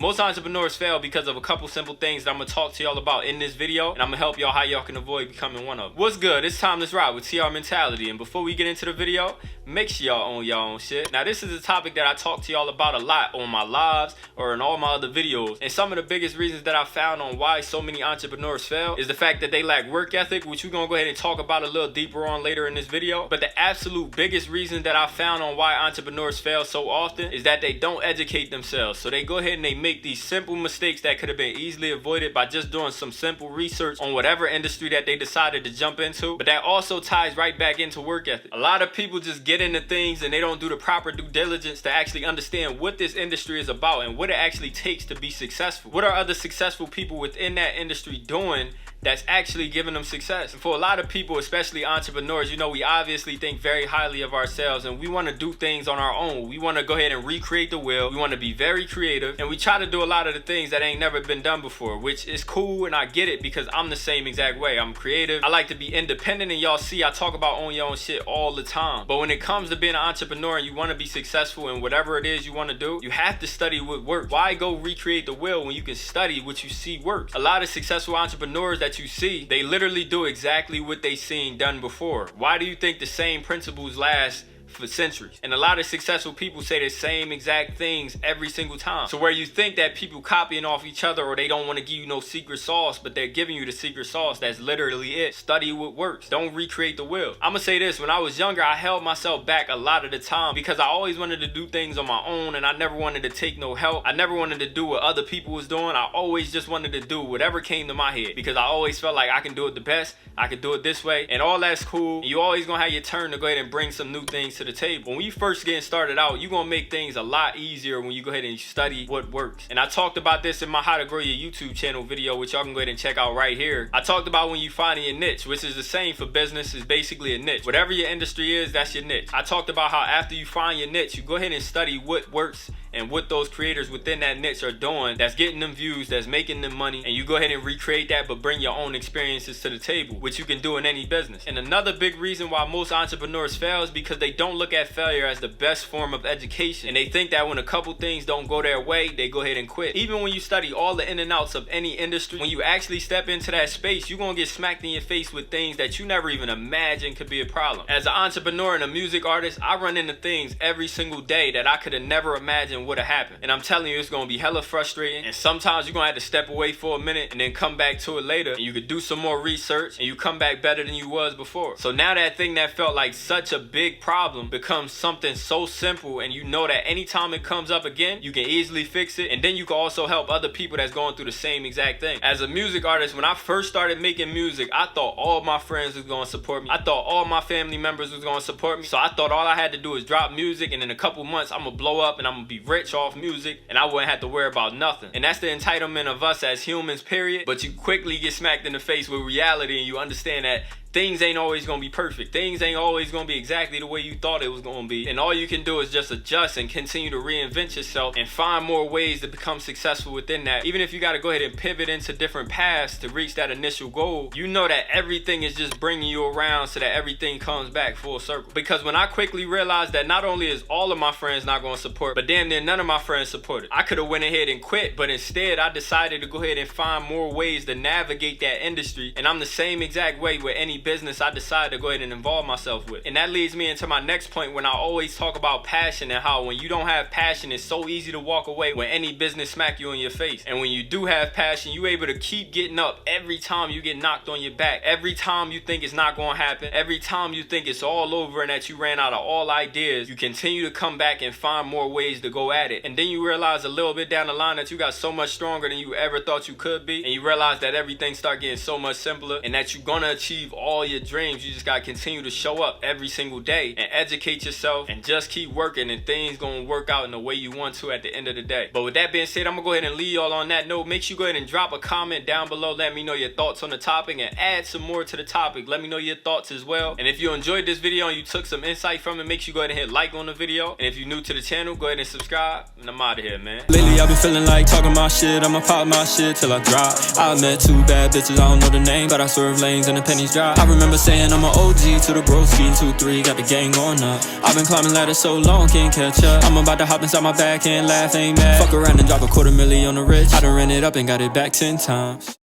Most entrepreneurs fail because of a couple simple things that I'm gonna talk to y'all about in this video, and I'm gonna help y'all how y'all can avoid becoming one of them. What's good? It's time to ride with TR Mentality, and before we get into the video, make sure y'all own y'all own shit. Now, this is a topic that I talk to y'all about a lot on my lives or in all my other videos, and some of the biggest reasons that I found on why so many entrepreneurs fail is the fact that they lack work ethic, which we're gonna go ahead and talk about a little deeper on later in this video. But the absolute biggest reason that I found on why entrepreneurs fail so often is that they don't educate themselves. So they go ahead and they make these simple mistakes that could have been easily avoided by just doing some simple research on whatever industry that they decided to jump into. But that also ties right back into work ethic. A lot of people just get into things and they don't do the proper due diligence to actually understand what this industry is about and what it actually takes to be successful. What are other successful people within that industry doing that's actually giving them success? And for a lot of people, especially entrepreneurs, you know, we obviously think very highly of ourselves and we want to do things on our own. We want to go ahead and recreate the wheel. We want to be very creative, and we try to do a lot of the things that ain't never been done before, which is cool, and I get it because I'm the same exact way. I'm creative. I like to be independent, and y'all see I talk about own your own shit all the time. But when it comes to being an entrepreneur and you want to be successful in whatever it is you want to do, you have to study what works. Why go recreate the wheel when you can study what you see works? A lot of successful entrepreneurs that you see, they literally do exactly what they seen done before. Why do you think the same principles last for centuries? And a lot of successful people say the same exact things every single time. So where you think that people copying off each other or they don't want to give you no secret sauce, but they're giving you the secret sauce, that's literally it. Study what works. Don't recreate the wheel. I'm gonna say this, when I was younger, I held myself back a lot of the time because I always wanted to do things on my own and I never wanted to take no help. I never wanted to do what other people was doing. I always just wanted to do whatever came to my head because I always felt like I can do it the best. I can do it this way, and all that's cool. You always gonna have your turn to go ahead and bring some new things to the table. When you first getting started out, you're gonna make things a lot easier when you go ahead and study what works. And I talked about this in my How to Grow Your YouTube channel video, which y'all can go ahead and check out right here. I talked about when you finding your niche, which is the same for business, is basically a niche. Whatever your industry is, that's your niche. I talked about how after you find your niche, you go ahead and study what works and what those creators within that niche are doing that's getting them views, that's making them money, and you go ahead and recreate that but bring your own experiences to the table, which you can do in any business. And another big reason why most entrepreneurs fail is because they don't look at failure as the best form of education, and they think that when a couple things don't go their way, they go ahead and quit. Even when you study all the in and outs of any industry, when you actually step into that space, you're gonna get smacked in your face with things that you never even imagined could be a problem. As an entrepreneur and a music artist, I run into things every single day that I could have never imagined would have happened. And I'm telling you, it's gonna be hella frustrating, and sometimes you're gonna have to step away for a minute and then come back to it later, and you could do some more research and you come back better than you was before. So now that thing that felt like such a big problem becomes something so simple, and you know that anytime it comes up again, you can easily fix it, and then you can also help other people that's going through the same exact thing. As a music artist, when I first started making music, I thought all my friends was gonna support me. I thought all my family members was gonna support me. So I thought all I had to do is drop music, and in a couple months I'm gonna blow up and I'm gonna be rich off music, and I wouldn't have to worry about nothing. And that's the entitlement of us as humans, period. But you quickly get smacked in the face with reality, and you understand that things ain't always gonna be perfect. Things ain't always gonna be exactly the way you thought it was gonna be. And all you can do is just adjust and continue to reinvent yourself and find more ways to become successful within that. Even if you gotta go ahead and pivot into different paths to reach that initial goal, you know that everything is just bringing you around so that everything comes back full circle. Because when I quickly realized that not only is all of my friends not gonna support, but damn near none of my friends supported, I could have went ahead and quit, but instead I decided to go ahead and find more ways to navigate that industry. And I'm the same exact way with any business I decide to go ahead and involve myself with. And that leads me into my next point, when I always talk about passion and how when you don't have passion, it's so easy to walk away when any business smack you in your face. And when you do have passion, you able to keep getting up every time you get knocked on your back, every time you think it's not going to happen, every time you think it's all over and that you ran out of all ideas, you continue to come back and find more ways to go at it. And then you realize a little bit down the line that you got so much stronger than you ever thought you could be, and you realize that everything start getting so much simpler, and that you're gonna achieve all your dreams. You just gotta continue to show up every single day and educate yourself and just keep working, and things gonna work out in the way you want to at the end of the day. But with that being said, I'm gonna go ahead and leave y'all on that note. Make sure you go ahead and drop a comment down below. Let me know your thoughts on the topic and add some more to the topic. Let me know your thoughts as well. And if you enjoyed this video and you took some insight from it, make sure you go ahead and hit like on the video. And if you're new to the channel, go ahead and subscribe. And I'm out of here, man. Lately I've been feeling like talking my shit. I'ma pop my shit till I drop. I met two bad bitches, I don't know the name, but I swerve lanes and the pennies drop. I remember saying I'm an OG to the broski in 2-3, got the gang on up. I've been climbing ladders so long, can't catch up. I'm about to hop inside my bag, can't laugh, ain't mad. Fuck around and drop $250,000 on the rich. I done ran it up and got it back 10 times.